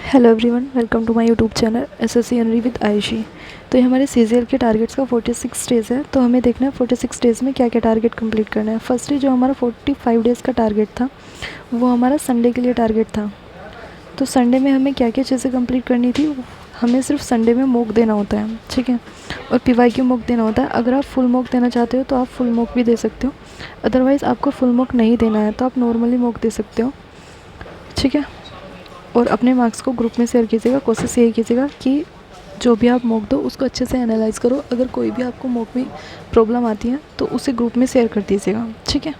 Hello everyone, welcome to my YouTube channel SSC एनरी with Ayushi. तो ये हमारे सीजीएल के टारगेट्स का 46 डेज़ है। तो हमें देखना है 46 डेज़ में क्या क्या टारगेट कंप्लीट करना है। फर्स्टली जो हमारा 45 डेज़ का टारगेट था वो हमारा संडे के लिए टारगेट था। तो संडे में हमें क्या क्या चीज़ें कंप्लीट करनी थी। हमें सिर्फ संडे में मॉक देना होता है, ठीक है, और पीवाईक्यू मॉक देना होता है। अगर आप फुल मॉक देना चाहते हो तो आप फुल मॉक भी दे सकते हो, अदरवाइज़ आपको फुल मॉक नहीं देना है तो आप नॉर्मली मॉक दे सकते हो, ठीक है। और अपने मार्क्स को ग्रुप में शेयर कीजिएगा। कोशिश यही कीजिएगा कि जो भी आप मॉक दो उसको अच्छे से एनालाइज़ करो। अगर कोई भी आपको मॉक में प्रॉब्लम आती है तो उसे ग्रुप में शेयर कर दीजिएगा, ठीक है।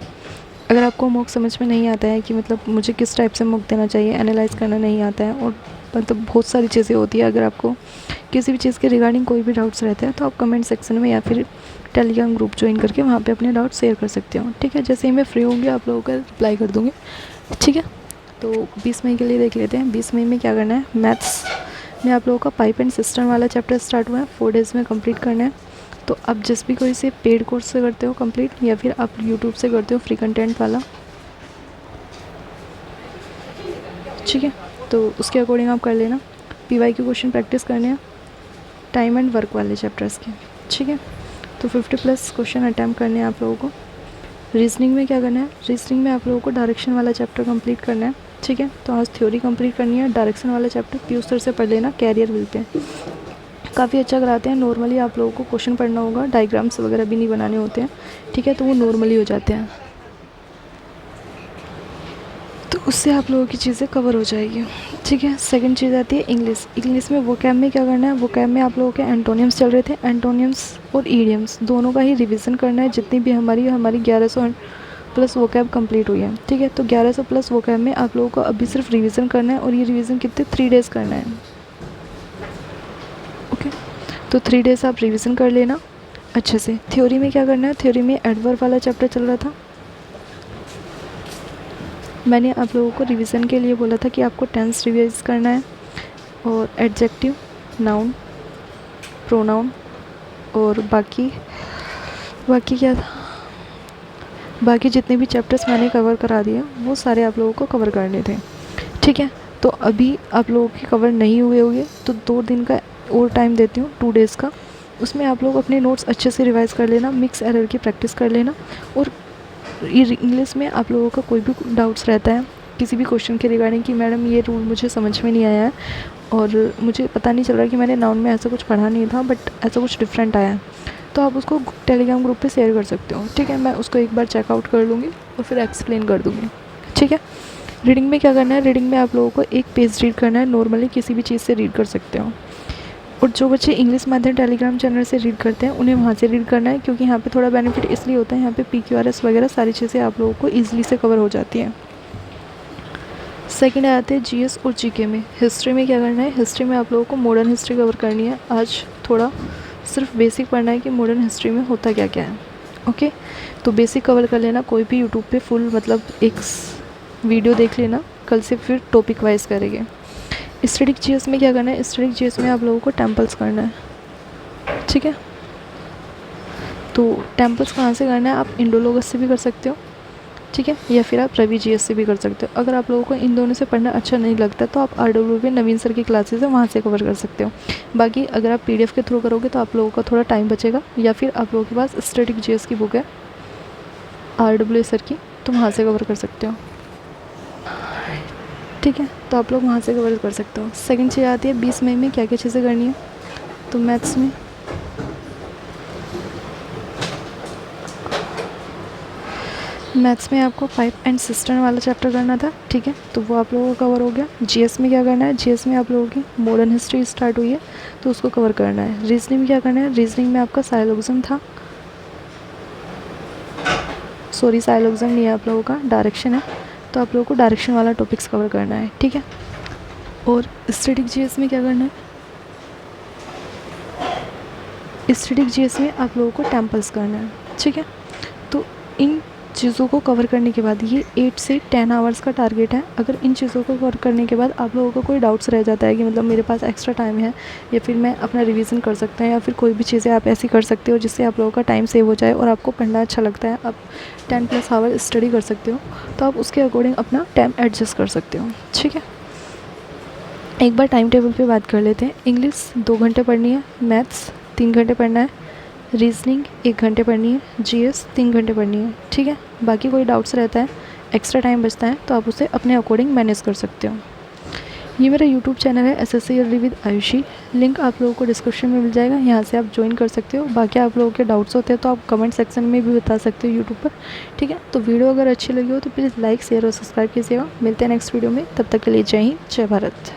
अगर आपको मॉक समझ में नहीं आता है कि मतलब मुझे किस टाइप से मॉक देना चाहिए, एनालाइज़ करना नहीं आता है, और मतलब बहुत सारी चीज़ें होती है, अगर आपको किसी भी चीज़ के रिगार्डिंग कोई भी डाउट्स रहते हैं तो आप कमेंट सेक्शन में या फिर टेलीग्राम ग्रुप ज्वाइन करके वहाँ पे अपने डाउट्स शेयर कर सकते हो, ठीक है। जैसे ही मैं फ्री होंगी आप लोगों का रिप्लाई कर दूँगी, ठीक है। तो 20 मई के लिए देख लेते हैं। 20 मई में क्या करना है। मैथ्स में आप लोगों का पाइप एंड सिस्टम वाला चैप्टर स्टार्ट हुआ है, 4 डेज़ में कंप्लीट करना है। तो आप जिस भी कोई से पेड कोर्स से करते हो कंप्लीट, या फिर आप यूट्यूब से करते हो फ्री कंटेंट वाला, ठीक है, तो उसके अकॉर्डिंग आप कर लेना। पीवाईक्यू क्वेश्चन प्रैक्टिस करने हैं टाइम एंड वर्क वाले चैप्टर्स के, ठीक है। तो 50+ क्वेश्चन अटैम्प्ट करने हैं आप लोगों को। रीजनिंग में क्या करना है। रीजनिंग में आप लोगों को डायरेक्शन वाला चैप्टर कंप्लीट करना है, ठीक है। तो आज थ्योरी कंप्लीट करनी है। डायरेक्शन वाला चैप्टर पीयूष सर से पढ़ लेना, कैरियर व्हील पे काफ़ी अच्छा कराते हैं। नॉर्मली आप लोगों को क्वेश्चन पढ़ना होगा, डायग्राम्स वगैरह भी नहीं बनाने होते हैं, ठीक है, तो वो नॉर्मली हो जाते हैं। तो उससे आप लोगों की चीज़ें कवर हो जाएगी, ठीक है। सेकंड चीज़ आती है इंग्लिश। इंग्लिश में वोकैब में क्या करना है। वोकैब में आप लोगों के एंटोनियम्स चल रहे थे, एंटोनियम्स और ईडियम्स दोनों का ही रिवीजन करना है। जितनी भी हमारी 1100 प्लस वोकैब कंप्लीट हुई है, ठीक है। तो 1100 प्लस वोकैब में आप लोगों को अभी सिर्फ रिवीजन करना है, और ये रिवीजन कितने 3 डेज़ करना है, ओके। तो 3 डेज़ आप रिवीजन कर लेना अच्छे से। थ्योरी में क्या करना है। थ्योरी में एडवर्ब वाला चैप्टर चल रहा था। मैंने आप लोगों को रिवीजन के लिए बोला था कि आपको टेंस रिवाइज करना है, और एडजेक्टिव, नाउन, प्रोनाउन, और बाकी क्या था, बाकी जितने भी चैप्टर्स मैंने कवर करा दिए वो सारे आप लोगों को कवर करने थे, ठीक है। तो अभी आप लोगों के कवर नहीं हुए होंगे तो 2 दिन का और टाइम देती हूँ, 2 डेज़ का। उसमें आप लोग अपने नोट्स अच्छे से रिवाइज़ कर लेना, मिक्स एरर की प्रैक्टिस कर लेना। और इंग्लिश में आप लोगों का कोई भी डाउट्स रहता है किसी भी क्वेश्चन के रिगार्डिंग कि मैडम ये रूल मुझे समझ में नहीं आया है, और मुझे पता नहीं चल रहा कि मैंने नाउन में ऐसा कुछ पढ़ा नहीं था बट ऐसा कुछ डिफरेंट आया है, तो आप उसको टेलीग्राम ग्रुप पे शेयर कर सकते हो, ठीक है। मैं उसको एक बार चेकआउट कर लूँगी और फिर एक्सप्लेन कर दूँगी, ठीक है। रीडिंग में क्या करना है। रीडिंग में आप लोगों को एक पेज रीड करना है, नॉर्मली किसी भी चीज़ से रीड कर सकते हो। और जो बच्चे इंग्लिश माध्यम टेलीग्राम चैनल से रीड करते हैं उन्हें वहाँ से रीड करना है, क्योंकि यहाँ पे थोड़ा बेनिफिट इसलिए होता है, यहाँ पे PQRS वगैरह सारी चीज़ें आप लोगों को ईजिली से कवर हो जाती हैं। सेकंड आते हैं GS और GK में। हिस्ट्री में क्या करना है। हिस्ट्री में आप लोगों को मॉडर्न हिस्ट्री कवर करनी है। आज थोड़ा सिर्फ बेसिक पढ़ना है कि मॉडर्न हिस्ट्री में होता क्या क्या है, ओके। तो बेसिक कवर कर लेना। कोई भी यूट्यूब पे फुल मतलब एक वीडियो देख लेना, कल से फिर टॉपिक वाइज करेंगे। स्टैटिक GS में क्या करना है। स्टैटिक GS में आप लोगों को टेम्पल्स करना है, ठीक है। तो टेम्पल्स कहाँ से करना है। आप इंडोलोगस से भी कर सकते हो, ठीक है, या फिर आप रवि GS से भी कर सकते हो। अगर आप लोगों को इन दोनों से पढ़ना अच्छा नहीं लगता तो आप RWP नवीन सर की क्लासेस है वहाँ से कवर कर सकते हो। बाकी अगर आप PDF के थ्रू करोगे तो आप लोगों का थोड़ा टाइम बचेगा, या फिर आप लोगों के पास स्टैटिक GS की बुक है RW सर की, तो वहाँ से कवर कर सकते हो, ठीक है। तो आप लोग वहाँ से कवर कर सकते हो। सेकंड चीज़ आती है 20 मई में क्या क्या चीज़ें करनी है। तो मैथ्स में आपको पाइप एंड सिस्टम वाला चैप्टर करना था, ठीक है, तो वो आप लोगों को कवर हो गया। GS में क्या करना है। GS में आप लोगों की मॉडर्न हिस्ट्री स्टार्ट हुई है तो उसको कवर करना है। रीजनिंग में क्या करना है। रीजनिंग में आपका साइलोगिज्म था, सॉरी साइलोगिज्म नहीं है आप लोगों का, डायरेक्शन है, तो आप लोगों को डायरेक्शन वाला टॉपिक्स कवर करना है, ठीक है। और स्टैटिक GS में क्या करना है। स्टैटिक GS में आप लोगों को टेम्पल्स करना है, ठीक है। तो इन चीज़ों को कवर करने के बाद ये 8 से 10 आवर्स का टारगेट है। अगर इन चीज़ों को कवर करने के बाद आप लोगों को कोई डाउट्स रह जाता है कि मतलब मेरे पास एक्स्ट्रा टाइम है, या फिर मैं अपना रिवीजन कर सकता हूँ, या फिर कोई भी चीज़ें आप ऐसी कर सकते हो जिससे आप लोगों का टाइम सेव हो जाए और आपको पढ़ना अच्छा लगता है, आप 10+ आवर स्टडी कर सकते हो, तो आप उसके अकॉर्डिंग अपना टाइम एडजस्ट कर सकते हो, ठीक है। एक बार टाइम टेबल पे बात कर लेते हैं। इंग्लिश 2 घंटे पढ़नी है, मैथ्स 3 घंटे पढ़ना है, रीजनिंग 1 घंटे पढ़नी है, जीएस 3 घंटे पढ़नी है, ठीक है। बाकी कोई डाउट्स रहता है, एक्स्ट्रा टाइम बचता है तो आप उसे अपने अकॉर्डिंग मैनेज कर सकते हो। ये मेरा यूट्यूब चैनल है SSC विद आयुषी, लिंक आप लोगों को डिस्क्रिप्शन में मिल जाएगा, यहाँ से आप ज्वाइन कर सकते हो। बाकी आप लोगों के डाउट्स होते हैं तो आप कमेंट सेक्शन में भी बता सकते हो यूट्यूब पर, ठीक है। तो वीडियो अगर अच्छी लगी हो तो प्लीज़ लाइक शेयर और सब्सक्राइब कीजिएगा। मिलते हैं नेक्स्ट वीडियो में, तब तक के लिए जय हिंद, जय भारत।